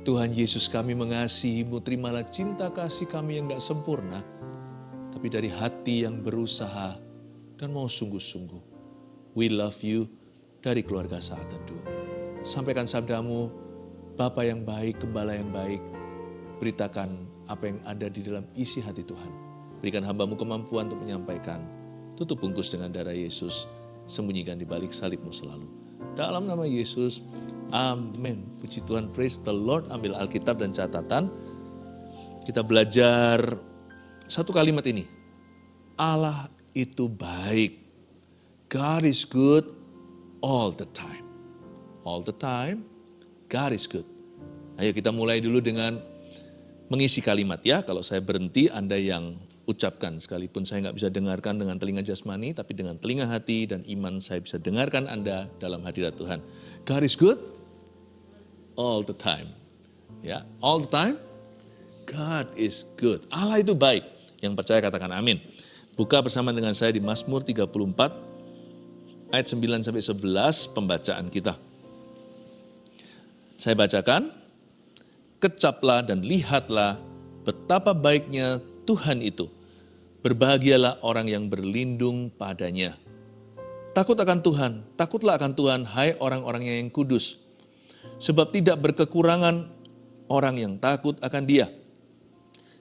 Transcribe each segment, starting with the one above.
Tuhan Yesus, kami mengasihi-Mu, terimalah cinta kasih kami yang tidak sempurna, tapi dari hati yang berusaha dan mau sungguh-sungguh. We love you dari keluarga Saat Teduh. Sampaikan sabdamu, Bapa yang baik, Gembala yang baik, beritakan apa yang ada di dalam isi hati Tuhan. Berikan hamba-Mu kemampuan untuk menyampaikan. Tutup bungkus dengan darah Yesus, sembunyikan di balik salib-Mu selalu. Dalam nama Yesus, amin. Puji Tuhan, praise the Lord. Ambil Alkitab dan catatan. Kita belajar satu kalimat ini. Allah itu baik. God is good all the time. All the time, God is good. Ayo kita mulai dulu dengan mengisi kalimat ya. Kalau saya berhenti, Anda yang ucapkan. Sekalipun saya nggak bisa dengarkan dengan telinga jasmani, tapi dengan telinga hati dan iman saya bisa dengarkan Anda dalam hadirat Tuhan. God is good all the time. Ya, all the time, God is good. Allah itu baik. Yang percaya katakan amin. Buka bersama dengan saya di Mazmur 34 ayat 9-11 pembacaan kita. Saya bacakan. Kecaplah dan lihatlah betapa baiknya Tuhan itu. Berbahagialah orang yang berlindung padanya. Takut akan Tuhan, takutlah akan Tuhan, hai orang-orangnya yang kudus. Sebab tidak berkekurangan orang yang takut akan Dia.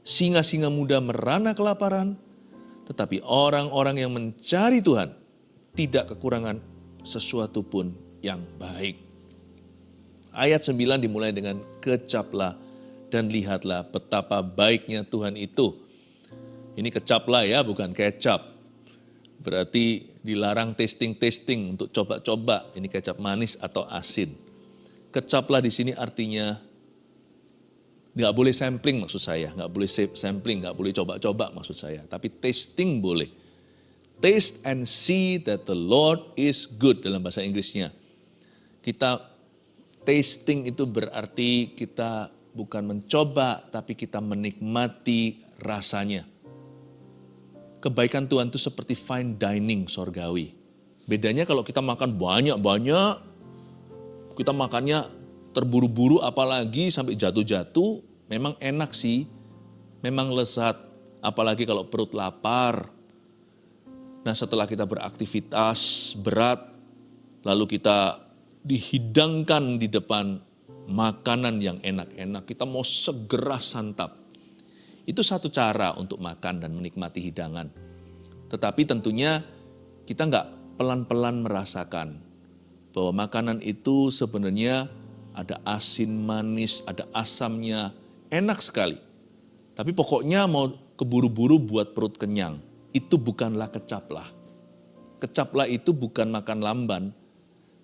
Singa-singa muda merana kelaparan, tetapi orang-orang yang mencari Tuhan tidak kekurangan sesuatu pun yang baik. Ayat 9 dimulai dengan kecaplah dan lihatlah betapa baiknya Tuhan itu. Ini kecaplah ya, bukan kecap. Berarti dilarang testing-testing untuk coba-coba ini kecap manis atau asin. Kecaplah di sini artinya nggak boleh sampling maksud saya, nggak boleh sampling, nggak boleh coba-coba maksud saya, tapi tasting boleh. Taste and see that the Lord is good dalam bahasa Inggrisnya. Kita tasting itu berarti kita bukan mencoba, tapi kita menikmati rasanya. Kebaikan Tuhan itu seperti fine dining sorgawi. Bedanya kalau kita makan banyak-banyak, kita makannya terburu-buru apalagi sampai jatuh-jatuh, memang enak sih, memang lezat, apalagi kalau perut lapar. Nah setelah kita beraktivitas berat, lalu kita dihidangkan di depan makanan yang enak-enak, kita mau segera santap. Itu satu cara untuk makan dan menikmati hidangan. Tetapi tentunya kita nggak pelan-pelan merasakan bahwa makanan itu sebenarnya ada asin, manis, ada asamnya, enak sekali. Tapi pokoknya mau keburu-buru buat perut kenyang. Itu bukanlah kecaplah. Kecaplah itu bukan makan lamban,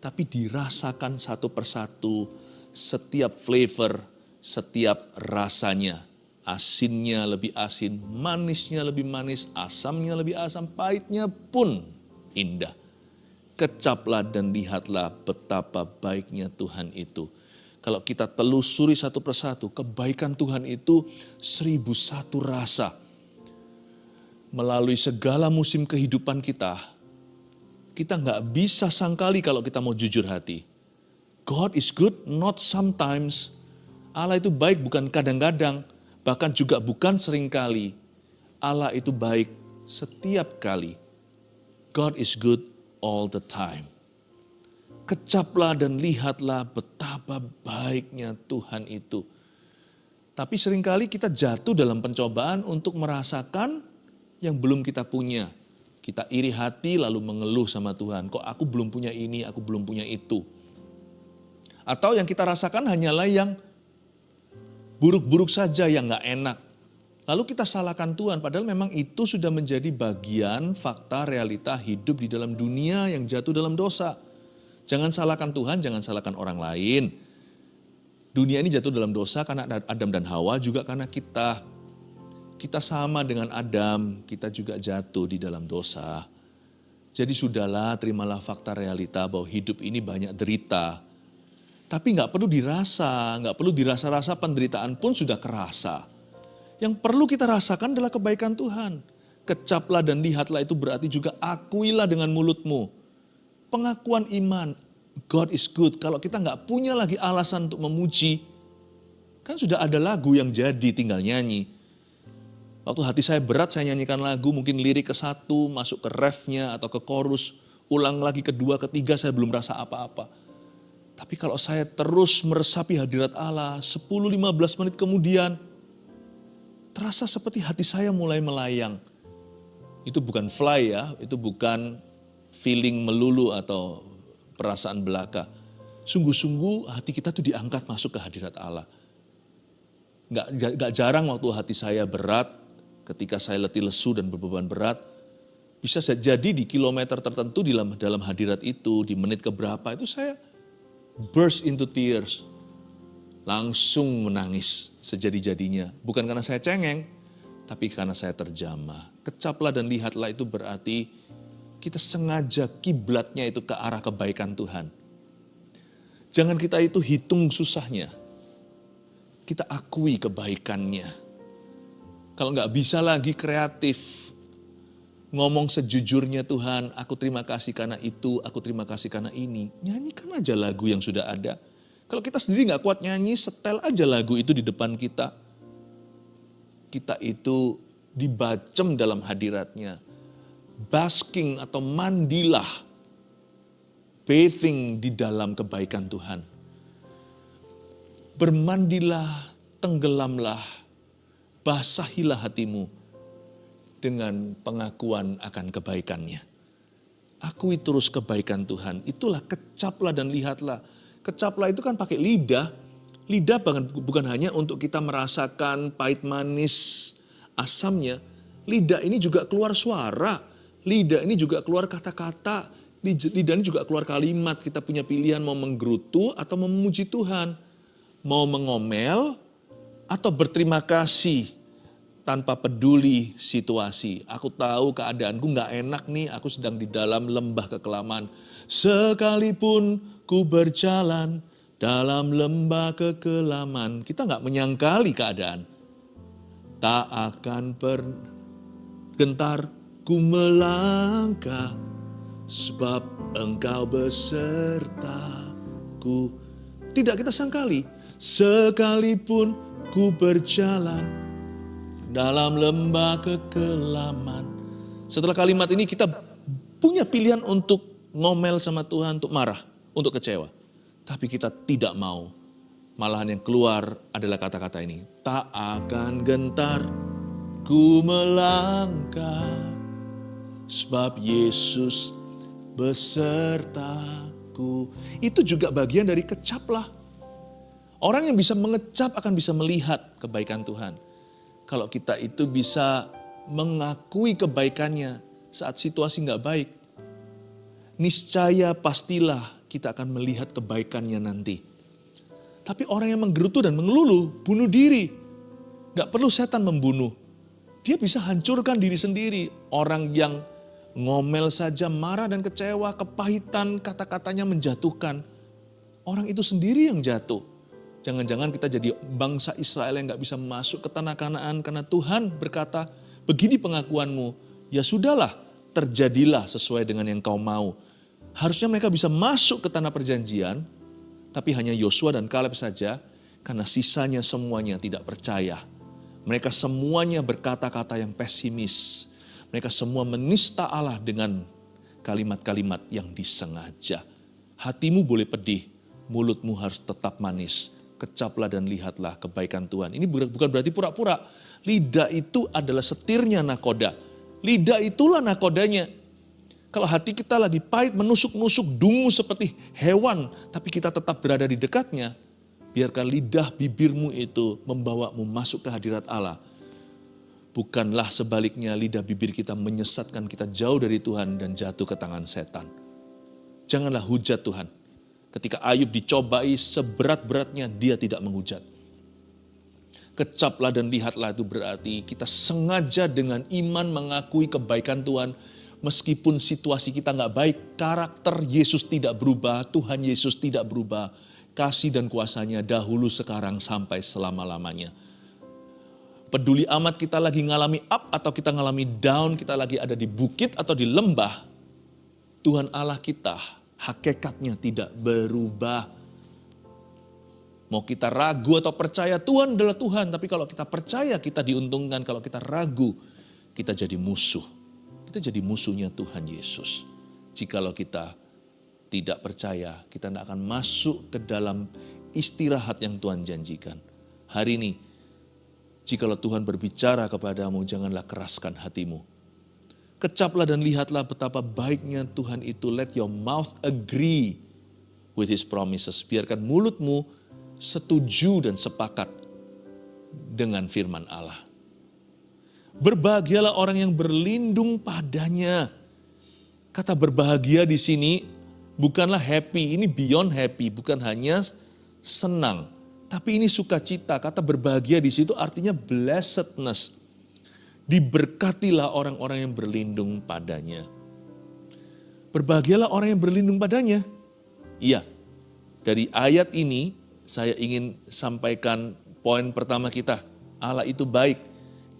tapi dirasakan satu persatu, setiap flavor, setiap rasanya. Asinnya lebih asin, manisnya lebih manis, asamnya lebih asam, pahitnya pun indah. Kecaplah dan lihatlah betapa baiknya Tuhan itu. Kalau kita telusuri satu persatu, kebaikan Tuhan itu 1001 rasa. Melalui segala musim kehidupan kita nggak bisa sangkali kalau kita mau jujur hati. God is good, not sometimes. Allah itu baik bukan kadang-kadang, bahkan juga bukan seringkali. Allah itu baik setiap kali. God is good all the time. Kecaplah dan lihatlah betapa baiknya Tuhan itu. Tapi seringkali kita jatuh dalam pencobaan untuk merasakan yang belum kita punya. Kita iri hati lalu mengeluh sama Tuhan. Kok aku belum punya ini, aku belum punya itu. Atau yang kita rasakan hanyalah yang buruk-buruk saja, yang gak enak. Lalu kita salahkan Tuhan, padahal memang itu sudah menjadi bagian fakta realita hidup di dalam dunia yang jatuh dalam dosa. Jangan salahkan Tuhan, jangan salahkan orang lain. Dunia ini jatuh dalam dosa karena Adam dan Hawa, juga karena kita. Kita sama dengan Adam, kita juga jatuh di dalam dosa. Jadi sudahlah, terimalah fakta realita bahwa hidup ini banyak derita. Tapi nggak perlu dirasa, nggak perlu dirasa-rasa, penderitaan pun sudah kerasa. Yang perlu kita rasakan adalah kebaikan Tuhan. Kecaplah dan lihatlah itu berarti juga akuilah dengan mulutmu. Pengakuan iman, God is good. Kalau kita nggak punya lagi alasan untuk memuji, Kan sudah ada lagu yang jadi, tinggal nyanyi. Waktu hati saya berat, saya nyanyikan lagu, mungkin lirik ke satu, masuk ke refnya atau ke chorus, ulang lagi kedua, ketiga, saya belum rasa apa-apa. Tapi kalau saya terus meresapi hadirat Allah, 10-15 menit kemudian, terasa seperti hati saya mulai melayang. Itu bukan fly ya, itu bukan feeling melulu atau perasaan belaka. Sungguh-sungguh hati kita tuh diangkat masuk ke hadirat Allah. Gak jarang waktu hati saya berat, ketika saya letih lesu dan berbeban berat, bisa jadi di kilometer tertentu dalam hadirat itu, di menit keberapa itu saya burst into tears. Langsung menangis sejadi-jadinya. Bukan karena saya cengeng, tapi karena saya terjamah. Kecaplah dan lihatlah itu berarti kita sengaja kiblatnya itu ke arah kebaikan Tuhan. Jangan kita itu hitung susahnya. Kita akui kebaikannya. Kalau nggak bisa lagi kreatif, ngomong sejujurnya Tuhan, aku terima kasih karena itu, aku terima kasih karena ini. Nyanyikan aja lagu yang sudah ada. Kalau kita sendiri nggak kuat nyanyi, setel aja lagu itu di depan kita. Kita itu dibacem dalam hadiratnya. Basking atau mandilah. Bathing di dalam kebaikan Tuhan. Bermandilah, tenggelamlah, basahilah hatimu dengan pengakuan akan kebaikannya. Akui terus kebaikan Tuhan. Itulah kecaplah dan lihatlah. Kecaplah itu kan pakai lidah. Lidah bukan hanya untuk kita merasakan pahit manis asamnya. Lidah ini juga keluar suara. Lidah ini juga keluar kata-kata. Lidah ini juga keluar kalimat. Kita punya pilihan mau menggerutu atau memuji Tuhan. Mau mengomel atau berterima kasih tanpa peduli situasi. Aku tahu keadaanku gak enak nih, aku sedang di dalam lembah kekelaman. Sekalipun ku berjalan dalam lembah kekelaman. Kita gak menyangkali keadaan. Tak akan gentar ku melangkah, sebab engkau besertaku. Tidak kita sangkali. Sekalipun ku berjalan dalam lembah kekelaman. Setelah kalimat ini kita punya pilihan untuk ngomel sama Tuhan, untuk marah, untuk kecewa. Tapi kita tidak mau. Malahan yang keluar adalah kata-kata ini. Tak akan gentar ku melangkah, sebab Yesus besertaku. Itu juga bagian dari kecaplah. Orang yang bisa mengecap akan bisa melihat kebaikan Tuhan. Kalau kita itu bisa mengakui kebaikannya saat situasi nggak baik, niscaya pastilah kita akan melihat kebaikannya nanti. Tapi orang yang menggerutu dan mengelulu, bunuh diri. Nggak perlu setan membunuh. Dia bisa hancurkan diri sendiri. Orang yang ngomel saja, marah dan kecewa, kepahitan, kata-katanya menjatuhkan. Orang itu sendiri yang jatuh. Jangan-jangan kita jadi bangsa Israel yang gak bisa masuk ke tanah Kanaan karena Tuhan berkata, begini pengakuanmu, ya sudahlah, terjadilah sesuai dengan yang kau mau. Harusnya mereka bisa masuk ke tanah perjanjian, tapi hanya Yosua dan Kaleb saja, karena sisanya semuanya tidak percaya. Mereka semuanya berkata-kata yang pesimis. Mereka semua menista Allah dengan kalimat-kalimat yang disengaja. Hatimu boleh pedih, mulutmu harus tetap manis. Kecaplah dan lihatlah kebaikan Tuhan. Ini bukan berarti pura-pura. Lidah itu adalah setirnya nakoda. Lidah itulah nakodanya. Kalau hati kita lagi pahit, menusuk-nusuk, dungu seperti hewan, tapi kita tetap berada di dekatnya, biarkan lidah bibirmu itu membawamu masuk ke hadirat Allah. Bukanlah sebaliknya lidah bibir kita menyesatkan kita jauh dari Tuhan dan jatuh ke tangan setan. Janganlah hujat Tuhan. Ketika Ayub dicobai seberat-beratnya, dia tidak menghujat. Kecaplah dan lihatlah itu berarti kita sengaja dengan iman mengakui kebaikan Tuhan. Meskipun situasi kita nggak baik, karakter Yesus tidak berubah, Tuhan Yesus tidak berubah. Kasih dan kuasanya dahulu, sekarang, sampai selama-lamanya. Peduli amat kita lagi ngalami up atau kita ngalami down, kita lagi ada di bukit atau di lembah. Tuhan Allah kita hakikatnya tidak berubah. Mau kita ragu atau percaya, Tuhan adalah Tuhan. Tapi kalau kita percaya, kita diuntungkan. Kalau kita ragu, kita jadi musuh. Kita jadi musuhnya Tuhan Yesus. Jikalau kita tidak percaya, kita tidak akan masuk ke dalam istirahat yang Tuhan janjikan. Hari ini, jikalau Tuhan berbicara kepadamu, janganlah keraskan hatimu. Kecaplah dan lihatlah betapa baiknya Tuhan itu. Let your mouth agree with His promises. Biarkan mulutmu setuju dan sepakat dengan firman Allah. Berbahagialah orang yang berlindung padanya. Kata berbahagia di sini bukanlah happy, ini beyond happy, bukan hanya senang, tapi ini sukacita. Kata berbahagia di situ artinya blessedness. Diberkatilah orang-orang yang berlindung padanya. Berbahagialah orang yang berlindung padanya. Iya, dari ayat ini saya ingin sampaikan poin pertama kita. Allah itu baik.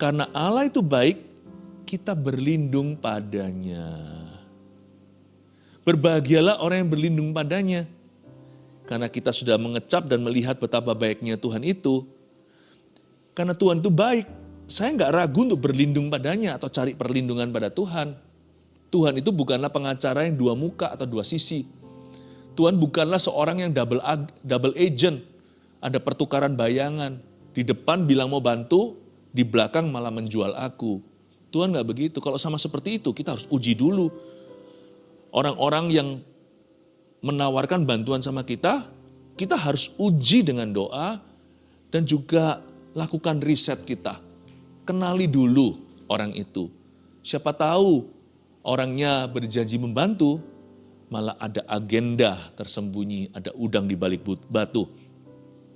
Karena Allah itu baik, kita berlindung padanya. Berbahagialah orang yang berlindung padanya. Karena kita sudah mengecap dan melihat betapa baiknya Tuhan itu. Karena Tuhan itu baik, saya nggak ragu untuk berlindung padanya atau cari perlindungan pada Tuhan. Tuhan itu bukanlah pengacara yang dua muka atau dua sisi. Tuhan bukanlah seorang yang double agent. Ada pertukaran bayangan. Di depan bilang mau bantu, di belakang malah menjual aku. Tuhan gak begitu. Kalau sama seperti itu, kita harus uji dulu. Orang-orang yang menawarkan bantuan sama kita harus uji dengan doa dan juga lakukan riset kita. Kenali dulu orang itu. Siapa tahu orangnya berjanji membantu, malah ada agenda tersembunyi, ada udang di balik batu.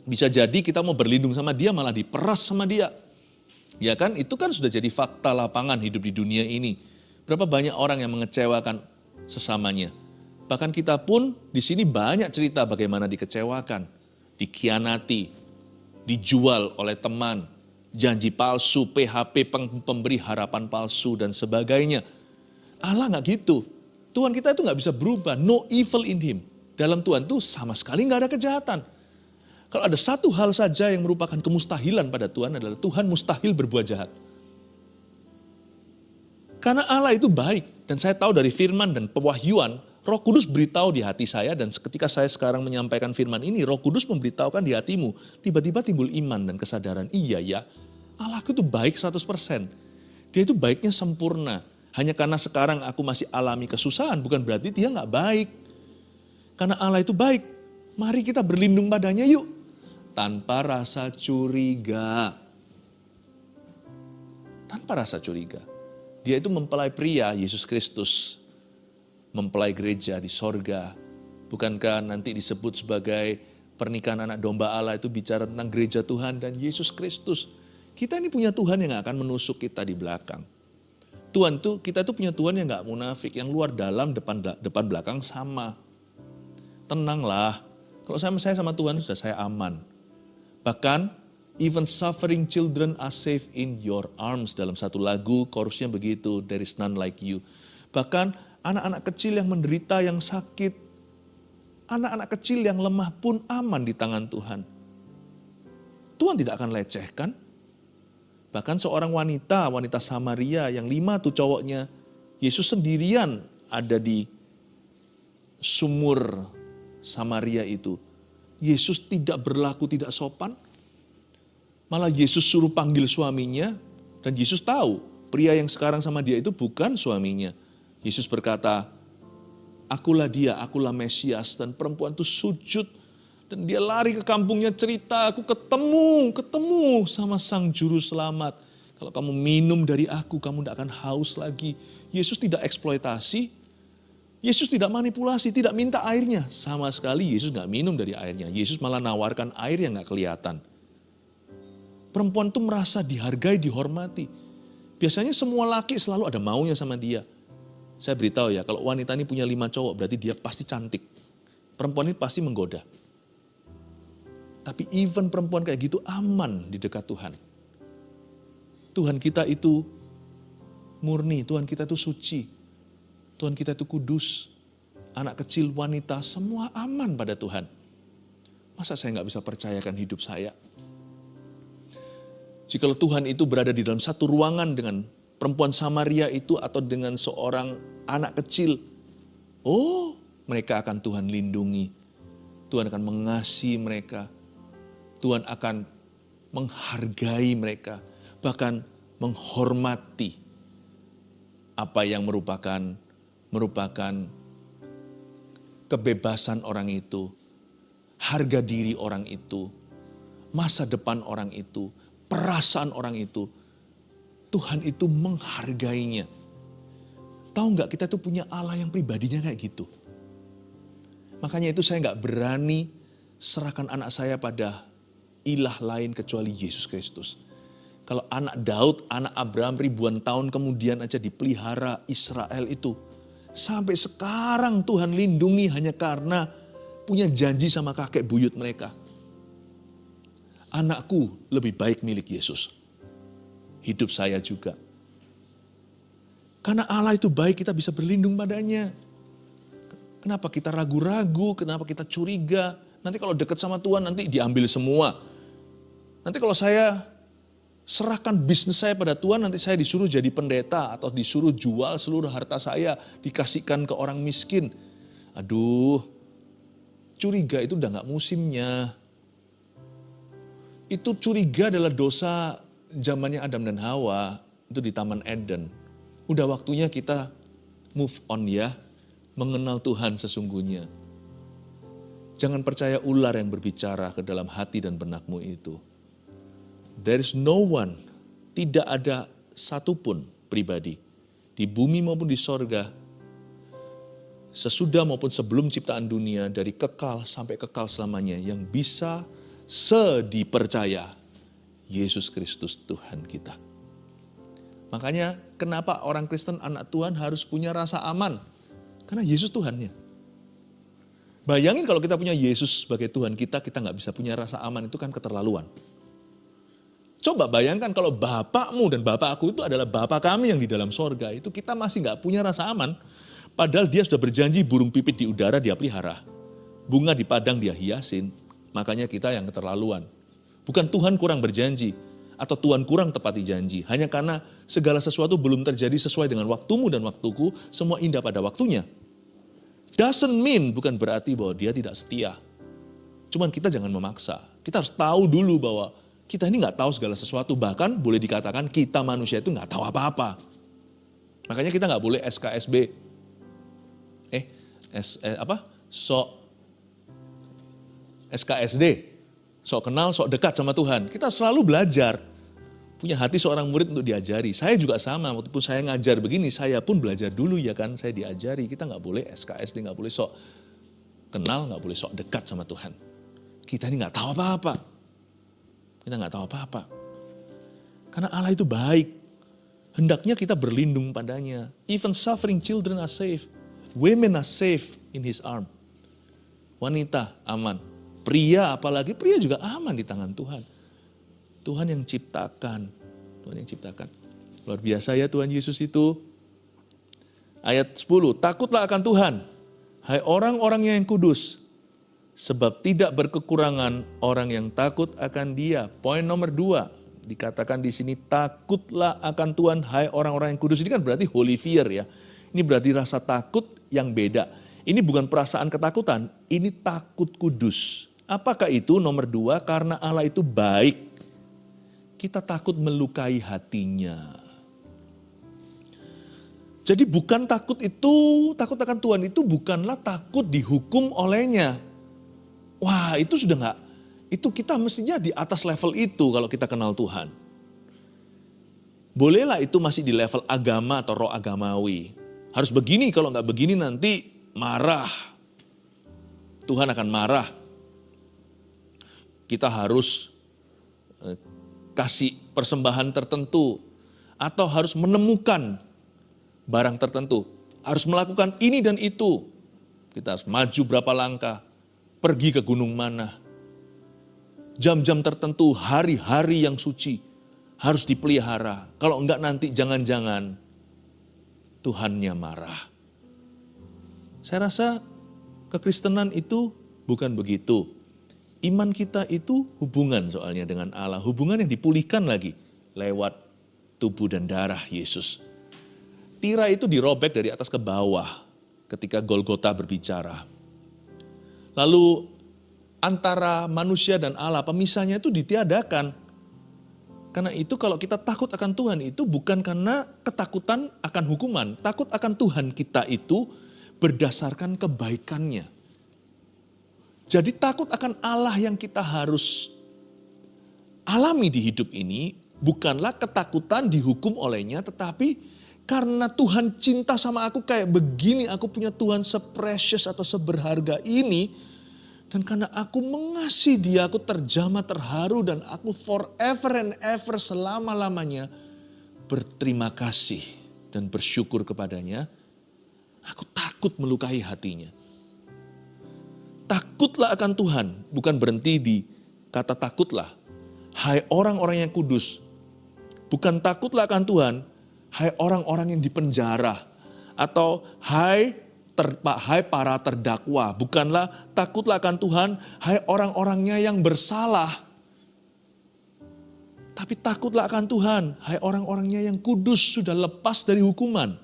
Bisa jadi kita mau berlindung sama dia, malah diperas sama dia. Ya kan, itu kan sudah jadi fakta lapangan hidup di dunia ini. Berapa banyak orang yang mengecewakan sesamanya. Bahkan kita pun di sini banyak cerita bagaimana dikecewakan, dikhianati, dijual oleh teman, janji palsu, PHP, pemberi harapan palsu dan sebagainya. Allah nggak gitu. Tuhan kita itu nggak bisa berubah, no evil in Him. Dalam Tuhan itu sama sekali nggak ada kejahatan. Kalau ada satu hal saja yang merupakan kemustahilan pada Tuhan adalah Tuhan mustahil berbuat jahat. Karena Allah itu baik. Dan saya tahu dari firman dan pewahyuan, Roh Kudus beritahu di hati saya dan ketika saya sekarang menyampaikan firman ini, Roh Kudus memberitahukan di hatimu. Tiba-tiba timbul iman dan kesadaran, iya ya, Allahku itu baik 100%. Dia itu baiknya sempurna. Hanya karena sekarang aku masih alami kesusahan, bukan berarti dia gak baik. Karena Allah itu baik, mari kita berlindung padanya yuk. Tanpa rasa curiga. Tanpa rasa curiga. Dia itu mempelai pria, Yesus Kristus. Mempelai gereja di sorga. Bukankah nanti disebut sebagai pernikahan anak domba Allah itu bicara tentang gereja Tuhan dan Yesus Kristus. Kita ini punya Tuhan yang gak akan menusuk kita di belakang. Kita tuh punya Tuhan yang gak munafik, yang luar dalam, depan belakang sama. Tenanglah, kalau saya sama Tuhan sudah saya aman. Bahkan, even suffering children are safe in your arms. Dalam satu lagu, chorusnya begitu, there is none like you. Bahkan, anak-anak kecil yang menderita, yang sakit, anak-anak kecil yang lemah pun aman di tangan Tuhan. Tuhan tidak akan lecehkan. Bahkan seorang wanita Samaria yang 5 tuh cowoknya, Yesus sendirian ada di sumur Samaria itu. Yesus tidak berlaku tidak sopan. Malah Yesus suruh panggil suaminya. Dan Yesus tahu pria yang sekarang sama dia itu bukan suaminya. Yesus berkata, akulah dia, akulah Mesias. Dan perempuan itu sujud. Dan dia lari ke kampungnya cerita, aku ketemu sama sang juru selamat. Kalau kamu minum dari aku, kamu tidak akan haus lagi. Yesus tidak eksploitasi. Yesus tidak manipulasi, tidak minta airnya. Sama sekali Yesus gak minum dari airnya. Yesus malah nawarkan air yang gak kelihatan. Perempuan itu merasa dihargai, dihormati. Biasanya semua laki selalu ada maunya sama dia. Saya beritahu ya, kalau wanita ini punya 5 cowok, berarti dia pasti cantik. Perempuan ini pasti menggoda. Tapi even perempuan kayak gitu aman di dekat Tuhan. Tuhan kita itu murni, Tuhan kita itu suci. Tuhan kita itu kudus, anak kecil, wanita, semua aman pada Tuhan. Masa saya nggak bisa percayakan hidup saya? Jikalau Tuhan itu berada di dalam satu ruangan dengan perempuan Samaria itu atau dengan seorang anak kecil, mereka akan Tuhan lindungi. Tuhan akan mengasihi mereka. Tuhan akan menghargai mereka, bahkan menghormati apa yang merupakan kebebasan orang itu, harga diri orang itu, masa depan orang itu, perasaan orang itu. Tuhan itu menghargainya. Tahu nggak, kita tuh punya Allah yang pribadinya kayak gitu. Makanya itu saya nggak berani serahkan anak saya pada ilah lain kecuali Yesus Kristus. Kalau anak Daud, anak Abraham ribuan tahun kemudian aja dipelihara Israel itu. Sampai sekarang Tuhan lindungi hanya karena punya janji sama kakek buyut mereka. Anakku lebih baik milik Yesus. Hidup saya juga. Karena Allah itu baik, kita bisa berlindung padanya. Kenapa kita ragu-ragu, kenapa kita curiga? Nanti kalau dekat sama Tuhan nanti diambil semua. Nanti kalau saya serahkan bisnis saya pada Tuhan, nanti saya disuruh jadi pendeta atau disuruh jual seluruh harta saya, dikasihkan ke orang miskin. Aduh, curiga itu udah gak musimnya. Itu curiga adalah dosa zamannya Adam dan Hawa, itu di Taman Eden. Udah waktunya kita move on ya, mengenal Tuhan sesungguhnya. Jangan percaya ular yang berbicara ke dalam hati dan benakmu itu. There is no one, tidak ada satupun pribadi di bumi maupun di sorga, sesudah maupun sebelum ciptaan dunia, dari kekal sampai kekal selamanya, yang bisa dipercaya Yesus Kristus Tuhan kita. Makanya kenapa orang Kristen anak Tuhan harus punya rasa aman? Karena Yesus Tuhannya. Bayangin kalau kita punya Yesus sebagai Tuhan kita nggak bisa punya rasa aman, itu kan keterlaluan. Coba bayangkan kalau bapakmu dan bapak aku itu adalah bapak kami yang di dalam sorga, itu kita masih nggak punya rasa aman. Padahal dia sudah berjanji burung pipit di udara dia pelihara, bunga di padang dia hiasin, makanya kita yang keterlaluan. Bukan Tuhan kurang berjanji, atau Tuhan kurang tepati janji, hanya karena segala sesuatu belum terjadi sesuai dengan waktumu dan waktuku, semua indah pada waktunya. Doesn't mean, bukan berarti bahwa dia tidak setia. Cuman kita jangan memaksa, kita harus tahu dulu bahwa kita ini nggak tahu segala sesuatu, bahkan boleh dikatakan kita manusia itu nggak tahu apa-apa. Makanya kita nggak boleh SKSB, SKSD, sok kenal, sok dekat sama Tuhan. Kita selalu belajar, punya hati seorang murid untuk diajari. Saya juga sama, waktu saya ngajar begini, saya pun belajar dulu ya kan, saya diajari. Kita nggak boleh SKSD, nggak boleh sok kenal, nggak boleh sok dekat sama Tuhan. Kita ini nggak tahu apa-apa. Kita nggak tahu apa-apa. Karena Allah itu baik. Hendaknya kita berlindung padanya. Even suffering children are safe. Women are safe in His arm. Wanita aman. Pria apalagi, pria juga aman di tangan Tuhan. Tuhan yang ciptakan. Tuhan yang ciptakan. Luar biasa ya Tuhan Yesus itu. Ayat 10. Takutlah akan Tuhan, hai orang-orang yang kudus. Sebab tidak berkekurangan orang yang takut akan Dia. Poin nomor 2, dikatakan di sini, takutlah akan Tuhan, hai orang-orang yang kudus. Ini kan berarti holy fear ya. Ini berarti rasa takut yang beda. Ini bukan perasaan ketakutan, ini takut kudus. Apakah itu? Nomor 2, karena Allah itu baik. Kita takut melukai hatinya. Jadi bukan takut akan Tuhan itu bukanlah takut dihukum olehnya. Wah, itu sudah enggak, itu kita mestinya di atas level itu kalau kita kenal Tuhan. Bolehlah itu masih di level agama atau roh agamawi. Harus begini, kalau enggak begini nanti marah. Tuhan akan marah. Kita harus kasih persembahan tertentu. Atau harus menemukan barang tertentu. Harus melakukan ini dan itu. Kita harus maju berapa langkah. Pergi ke gunung mana. Jam-jam tertentu, hari-hari yang suci harus dipelihara. Kalau enggak nanti jangan-jangan Tuhannya marah. Saya rasa kekristenan itu bukan begitu. Iman kita itu hubungan soalnya dengan Allah. Hubungan yang dipulihkan lagi lewat tubuh dan darah Yesus. Tirai itu dirobek dari atas ke bawah ketika Golgota berbicara. Lalu antara manusia dan Allah, pemisahnya itu ditiadakan. Karena itu kalau kita takut akan Tuhan itu bukan karena ketakutan akan hukuman. Takut akan Tuhan kita itu berdasarkan kebaikannya. Jadi takut akan Allah yang kita harus alami di hidup ini bukanlah ketakutan dihukum olehnya, tetapi karena Tuhan cinta sama aku kayak begini, aku punya Tuhan se-precious atau seberharga ini, dan karena aku mengasihi Dia, aku terjamah terharu dan aku forever and ever selama-lamanya berterima kasih dan bersyukur kepadanya, aku takut melukai hatinya. Takutlah akan Tuhan, bukan berhenti di kata takutlah. Hai orang-orang yang kudus. Bukan takutlah akan Tuhan, hai orang-orang yang dipenjara. Atau hai para terdakwa. Bukanlah takutlah akan Tuhan, hai orang-orangnya yang bersalah. Tapi takutlah akan Tuhan, hai orang-orangnya yang kudus sudah lepas dari hukuman.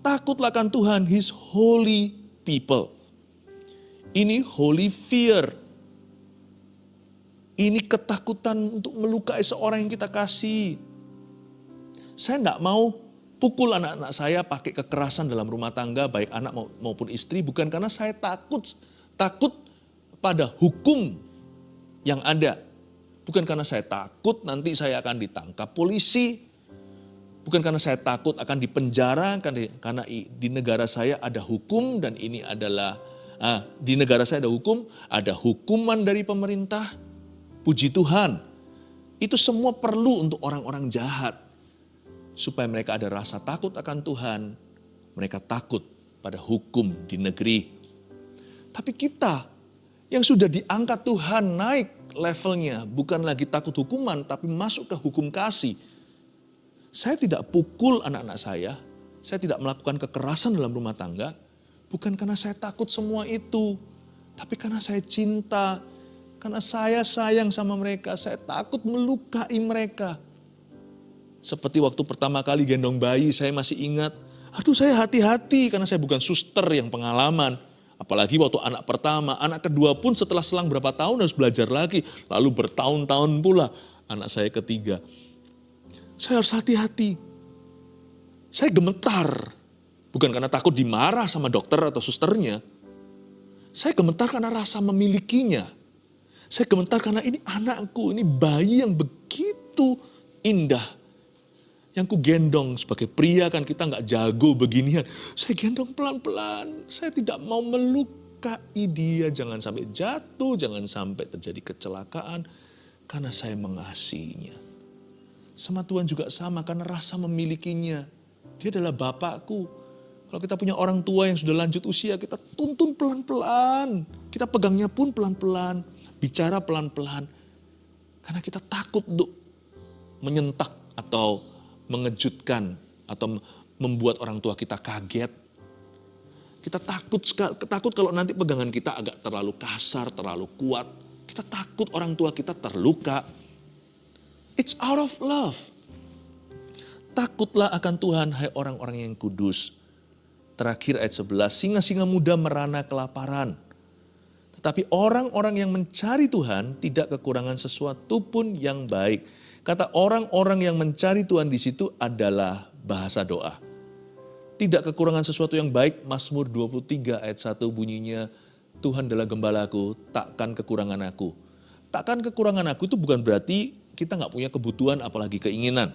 Takutlah akan Tuhan, His holy people. Ini holy fear. Ini ketakutan untuk melukai seorang yang kita kasih. Saya tidak mau pukul anak-anak saya pakai kekerasan dalam rumah tangga, baik anak maupun istri, bukan karena saya takut pada hukum yang ada. Bukan karena saya takut nanti saya akan ditangkap polisi. Bukan karena saya takut akan dipenjara, karena di negara saya ada hukum dan ini adalah di negara saya ada hukum, ada hukuman dari pemerintah. Puji Tuhan, itu semua perlu untuk orang-orang jahat. Supaya mereka ada rasa takut akan Tuhan, mereka takut pada hukum di negeri. Tapi kita yang sudah diangkat Tuhan naik levelnya, bukan lagi takut hukuman, tapi masuk ke hukum kasih. Saya tidak pukul anak-anak saya tidak melakukan kekerasan dalam rumah tangga, bukan karena saya takut semua itu, tapi karena saya cinta, karena saya sayang sama mereka, saya takut melukai mereka. Seperti waktu pertama kali gendong bayi, saya masih ingat, saya hati-hati karena saya bukan suster yang pengalaman. Apalagi waktu anak pertama, anak kedua pun setelah selang berapa tahun harus belajar lagi, lalu bertahun-tahun pula anak saya ketiga. Saya harus hati-hati, saya gemetar. Bukan karena takut dimarah sama dokter atau susternya. Saya gemetar karena rasa memilikinya. Saya gemetar karena ini anakku, ini bayi yang begitu indah. Yang ku gendong sebagai pria kan kita nggak jago beginian. Saya gendong pelan-pelan. Saya tidak mau melukai dia. Jangan sampai jatuh, jangan sampai terjadi kecelakaan. Karena saya mengasihinya. Sama Tuhan juga sama karena rasa memilikinya. Dia adalah Bapakku. Kalau kita punya orang tua yang sudah lanjut usia, kita tuntun pelan-pelan. Kita pegangnya pun pelan-pelan, bicara pelan-pelan. Karena kita takut untuk menyentak atau mengejutkan atau membuat orang tua kita kaget. Kita takut kalau nanti pegangan kita agak terlalu kasar, terlalu kuat. Kita takut orang tua kita terluka. It's out of love. Takutlah akan Tuhan, hai orang-orang yang kudus. Terakhir ayat 11, singa-singa muda merana kelaparan. Tetapi orang-orang yang mencari Tuhan tidak kekurangan sesuatu pun yang baik. Kata orang-orang yang mencari Tuhan di situ adalah bahasa doa. Tidak kekurangan sesuatu yang baik, Mazmur 23 ayat 1 bunyinya, Tuhan adalah gembalaku, takkan kekurangan aku. Takkan kekurangan aku itu bukan berarti kita nggak punya kebutuhan apalagi keinginan.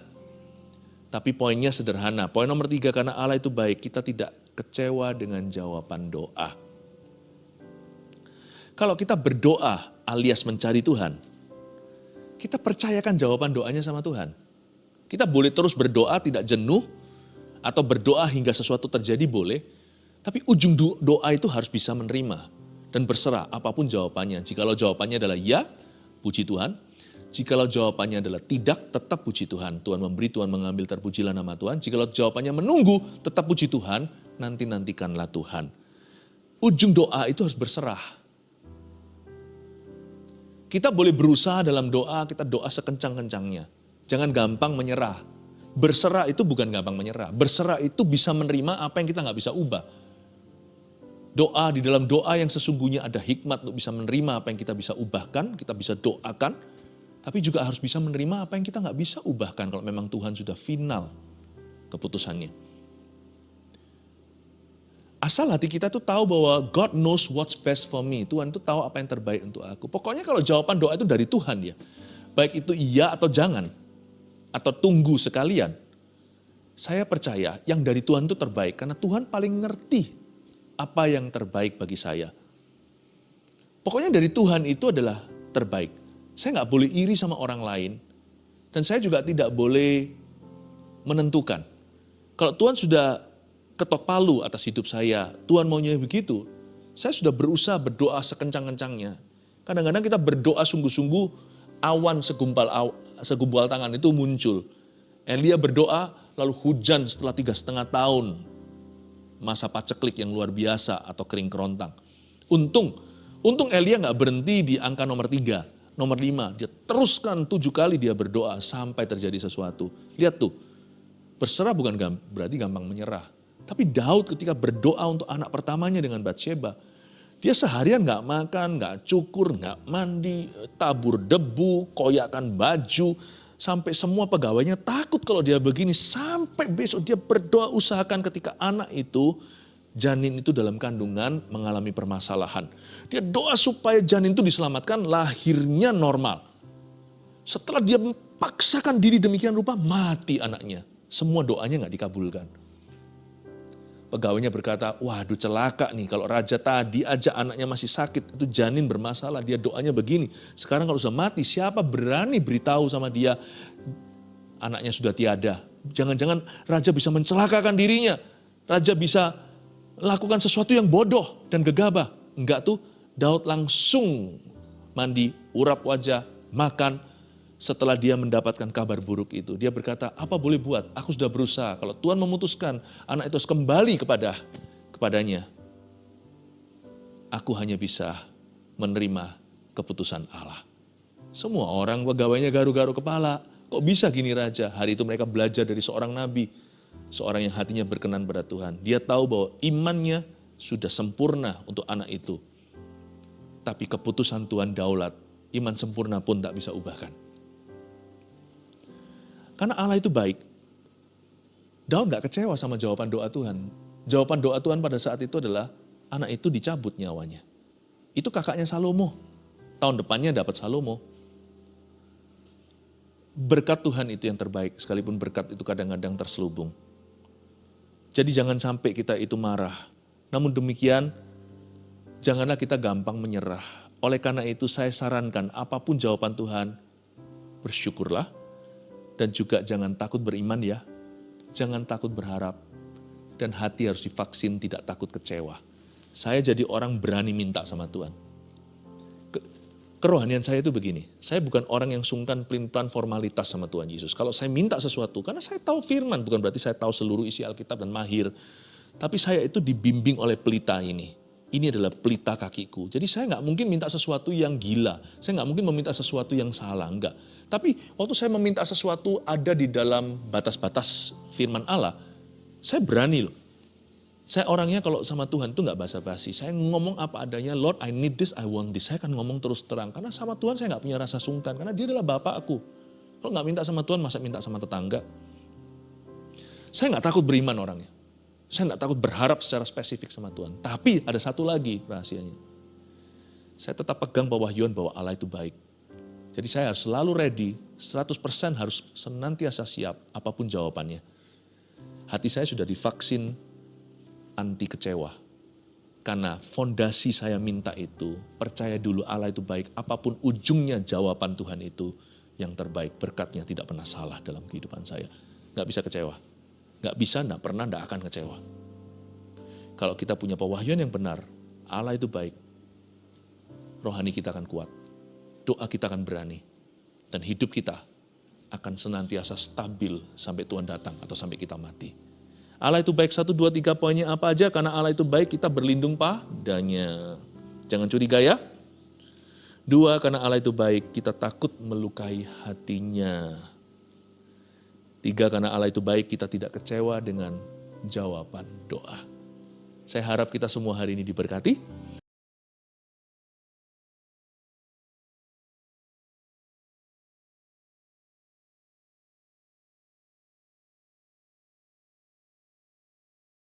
Tapi poinnya sederhana. Poin nomor 3, karena Allah itu baik, kita tidak kecewa dengan jawaban doa. Kalau kita berdoa alias mencari Tuhan, kita percayakan jawaban doanya sama Tuhan. Kita boleh terus berdoa tidak jenuh, atau berdoa hingga sesuatu terjadi boleh, tapi ujung doa itu harus bisa menerima dan berserah apapun jawabannya. Jikalau jawabannya adalah ya, puji Tuhan. Jikalau jawabannya adalah tidak, tetap puji Tuhan. Tuhan memberi, Tuhan mengambil, terpujilah nama Tuhan. Jikalau jawabannya menunggu, tetap puji Tuhan, nantikanlah Tuhan. Ujung doa itu harus berserah. Kita boleh berusaha dalam doa, kita doa sekencang-kencangnya. Jangan gampang menyerah. Berserah itu bukan gampang menyerah. Berserah itu bisa menerima apa yang kita nggak bisa ubah. Doa, di dalam doa yang sesungguhnya ada hikmat untuk bisa menerima apa yang kita bisa ubahkan, kita bisa doakan, tapi juga harus bisa menerima apa yang kita nggak bisa ubahkan kalau memang Tuhan sudah final keputusannya. Asal hati kita tuh tahu bahwa God knows what's best for me. Tuhan tuh tahu apa yang terbaik untuk aku. Pokoknya kalau jawaban doa itu dari Tuhan ya. Baik itu iya atau jangan. Atau tunggu sekalian. Saya percaya yang dari Tuhan itu terbaik. Karena Tuhan paling ngerti apa yang terbaik bagi saya. Pokoknya dari Tuhan itu adalah terbaik. Saya nggak boleh iri sama orang lain. Dan saya juga tidak boleh menentukan. Kalau Tuhan sudah ketok palu atas hidup saya, Tuhan maunya begitu. Saya sudah berusaha berdoa sekencang-kencangnya. Kadang-kadang kita berdoa sungguh-sungguh, awan segumpal tangan itu muncul. Elia berdoa, lalu hujan setelah 3,5 tahun. Masa paceklik yang luar biasa atau kering kerontang. Untung Elia nggak berhenti di angka nomor 3, nomor 5. Dia teruskan 7 kali dia berdoa sampai terjadi sesuatu. Lihat tuh, berserah bukan berarti gampang menyerah. Tapi Daud ketika berdoa untuk anak pertamanya dengan Batsheba, dia seharian gak makan, gak cukur, gak mandi, tabur debu, koyakan baju, sampai semua pegawainya takut kalau dia begini. Sampai besok dia berdoa usahakan ketika anak itu, janin itu dalam kandungan mengalami permasalahan. Dia doa supaya janin itu diselamatkan, lahirnya normal. Setelah dia memaksakan diri demikian rupa, mati anaknya. Semua doanya gak dikabulkan. Pegawainya berkata, waduh celaka nih kalau raja tadi aja anaknya masih sakit, itu janin bermasalah, dia doanya begini. Sekarang kalau sudah mati, siapa berani beritahu sama dia anaknya sudah tiada. Jangan-jangan raja bisa mencelakakan dirinya. Raja bisa lakukan sesuatu yang bodoh dan gegabah. Enggak tuh, Daud langsung mandi, urap wajah, makan. Setelah dia mendapatkan kabar buruk itu, dia berkata, apa boleh buat? Aku sudah berusaha. Kalau Tuhan memutuskan anak itu harus kembali kepadanya, aku hanya bisa menerima keputusan Allah. Semua orang pegawainya garu-garu kepala. Kok bisa gini raja? Hari itu mereka belajar dari seorang nabi, seorang yang hatinya berkenan pada Tuhan. Dia tahu bahwa imannya sudah sempurna untuk anak itu. Tapi keputusan Tuhan daulat, iman sempurna pun tak bisa ubahkan. Karena Allah itu baik. Daud gak kecewa sama jawaban doa Tuhan. Jawaban doa Tuhan pada saat itu adalah anak itu dicabut nyawanya. Itu kakaknya Salomo. Tahun depannya dapat Salomo. Berkat Tuhan itu yang terbaik, sekalipun berkat itu kadang-kadang terselubung. Jadi jangan sampai kita itu marah. Namun demikian, janganlah kita gampang menyerah. Oleh karena itu saya sarankan apapun jawaban Tuhan, bersyukurlah. Dan juga jangan takut beriman ya. Jangan takut berharap. Dan hati harus divaksin tidak takut kecewa. Saya jadi orang berani minta sama Tuhan. Kerohanian saya itu begini. Saya bukan orang yang sungkan pelin-pelan formalitas sama Tuhan Yesus. Kalau saya minta sesuatu, karena saya tahu firman. Bukan berarti saya tahu seluruh isi Alkitab dan mahir. Tapi saya itu dibimbing oleh pelita ini. Ini adalah pelita kakiku. Jadi saya nggak mungkin minta sesuatu yang gila. Saya nggak mungkin meminta sesuatu yang salah. Enggak. Tapi waktu saya meminta sesuatu ada di dalam batas-batas firman Allah, saya berani loh. Saya orangnya kalau sama Tuhan tuh nggak basa-basi. Saya ngomong apa adanya, Lord I need this, I want this. Saya akan ngomong terus terang. Karena sama Tuhan saya nggak punya rasa sungkan. Karena dia adalah Bapa aku. Kalau nggak minta sama Tuhan, masa minta sama tetangga? Saya nggak takut beriman orangnya. Saya nggak takut berharap secara spesifik sama Tuhan. Tapi ada satu lagi rahasianya. Saya tetap pegang pewahyuan bahwa Allah itu baik. Jadi saya harus selalu ready, 100% harus senantiasa siap apapun jawabannya. Hati saya sudah divaksin anti kecewa. Karena fondasi saya minta itu, percaya dulu Allah itu baik. Apapun ujungnya jawaban Tuhan itu yang terbaik. Berkatnya tidak pernah salah dalam kehidupan saya. Nggak bisa kecewa. Nggak bisa, nggak pernah, nggak akan kecewa. Kalau kita punya pewahyuan yang benar, Allah itu baik. Rohani kita akan kuat. Doa kita akan berani. Dan hidup kita akan senantiasa stabil sampai Tuhan datang atau sampai kita mati. Allah itu baik, 1, 2, 3 poinnya apa aja? Karena Allah itu baik, kita berlindung padanya. Jangan curiga ya. 2, karena Allah itu baik, kita takut melukai hatinya. 3, karena Allah itu baik, kita tidak kecewa dengan jawaban doa. Saya harap kita semua hari ini diberkati.